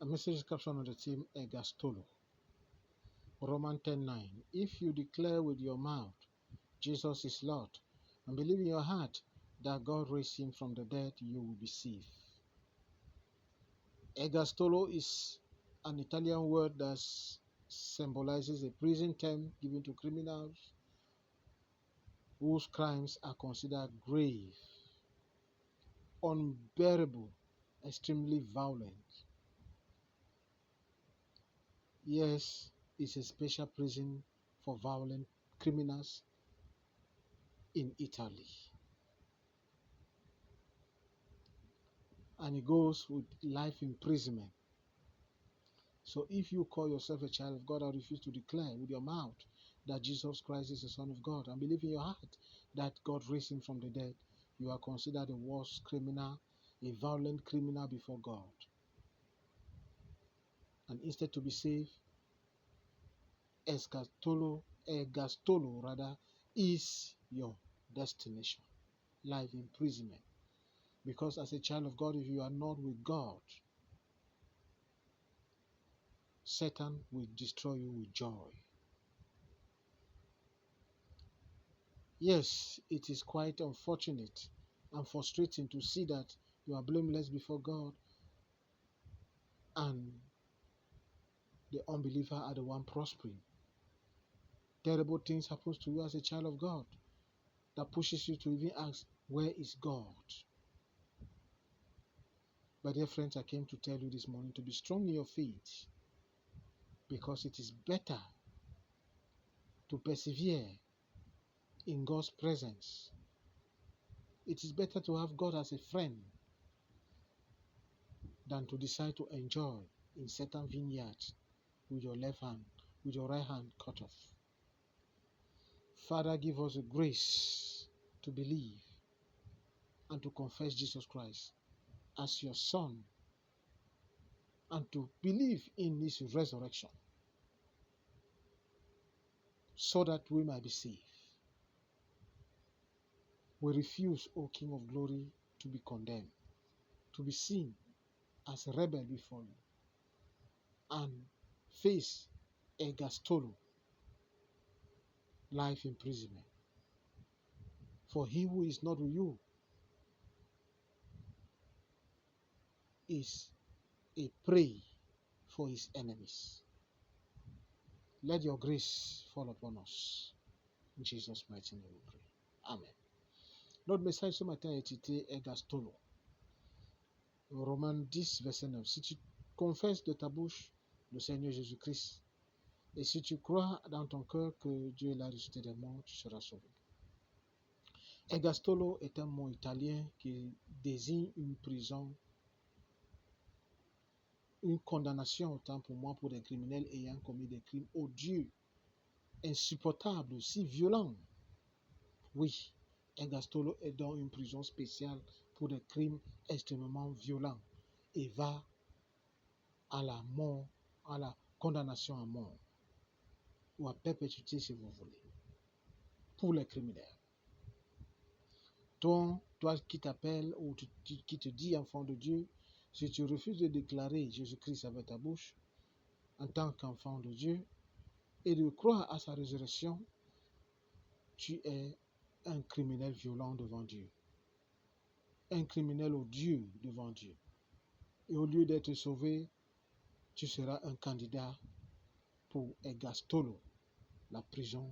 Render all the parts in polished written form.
A message caption on the theme Egastolo. Romans 10:9. If you declare with your mouth Jesus is Lord and believe in your heart that God raised him from the dead, you will be saved. Egastolo is an Italian word that symbolizes a prison term given to criminals whose crimes are considered grave, unbearable, extremely violent. Yes, it's a special prison for violent criminals in Italy. And it goes with life imprisonment. So if you call yourself a child of God and refuse to declare with your mouth that Jesus Christ is the Son of God and believe in your heart that God raised him from the dead, you are considered a worse criminal, a violent criminal before God. And instead to be saved, Egastolo rather, is your destination, life imprisonment. Because as a child of God, if you are not with God, Satan will destroy you with joy. Yes, it is quite unfortunate and frustrating to see that you are blameless before God and the unbeliever are the one prospering. Terrible things happen to you as a child of God that pushes you to even ask, where is God? But dear friends, I came to tell you this morning to be strong in your faith, because it is better to persevere in God's presence. It is better to have God as a friend than to decide to enjoy in certain vineyards with your left hand, with your right hand cut off. Father, give us the grace to believe and to confess Jesus Christ as your Son and to believe in his resurrection so that we might be saved. We refuse, O King of Glory, to be condemned, to be seen as a rebel before you, and face Egastolo, life imprisonment. For he who is not with you is a prey for his enemies. Let your grace fall upon us. In Jesus' mighty name we pray. Amen. Notre message ce matin est intitulé Egastolo. Romains 10, verset 9. Si tu confesses de ta bouche le Seigneur Jésus-Christ, et si tu crois dans ton cœur que Dieu l'a ressuscité des morts, tu seras sauvé. Egastolo est un mot italien qui désigne une prison, une condamnation, autant pour moi, pour des criminels ayant commis des crimes odieux, insupportables, si violents. Oui, Egastolo est donc une prison spéciale pour des crimes extrêmement violents et va à la mort, à la condamnation à mort, ou à perpétuité si vous voulez, pour les criminels. Toi qui t'appelles ou qui te dis enfant de Dieu, si tu refuses de déclarer Jésus-Christ avec ta bouche en tant qu'enfant de Dieu et de croire à sa résurrection, tu es un criminel violent devant Dieu, un criminel odieux devant Dieu. Et au lieu d'être sauvé, tu seras un candidat pour Egastolo, la prison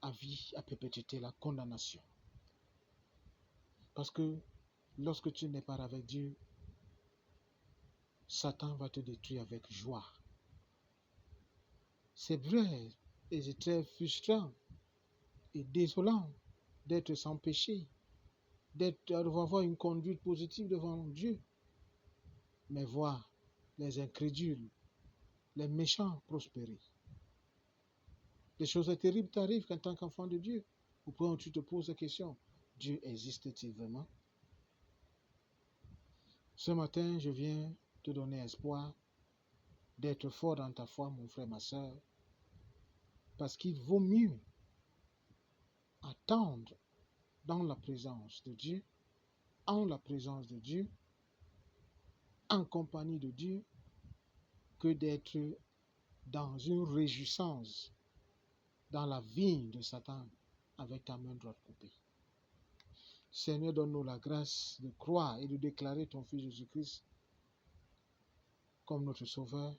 à vie, à perpétuité, la condamnation. Parce que lorsque tu n'es pas avec Dieu, Satan va te détruire avec joie. C'est vrai et c'est très frustrant et désolant d'être sans péché, d'avoir une conduite positive devant Dieu, mais voir les incrédules, les méchants prospérer. Des choses terribles t'arrivent en tant qu'enfant de Dieu, au point où tu te poses la question, Dieu existe-t-il vraiment? Ce matin, je viens te donner espoir d'être fort dans ta foi, mon frère, ma soeur, parce qu'il vaut mieux attendre dans la présence de Dieu, en la présence de Dieu, en compagnie de Dieu que d'être dans une réjouissance dans la vigne de Satan avec ta main droite coupée. Seigneur, donne-nous la grâce de croire et de déclarer ton Fils Jésus-Christ comme notre Sauveur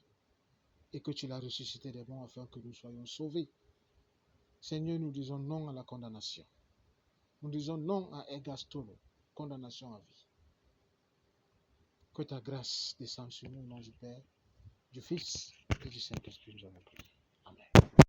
et que tu l'as ressuscité des morts afin que nous soyons sauvés. Seigneur, nous disons non à la condamnation. Nous disons non à ergastolo, condamnation à vie. Que ta grâce descende sur nous au nom du Père, du Fils et du Saint-Esprit, nous avons prié.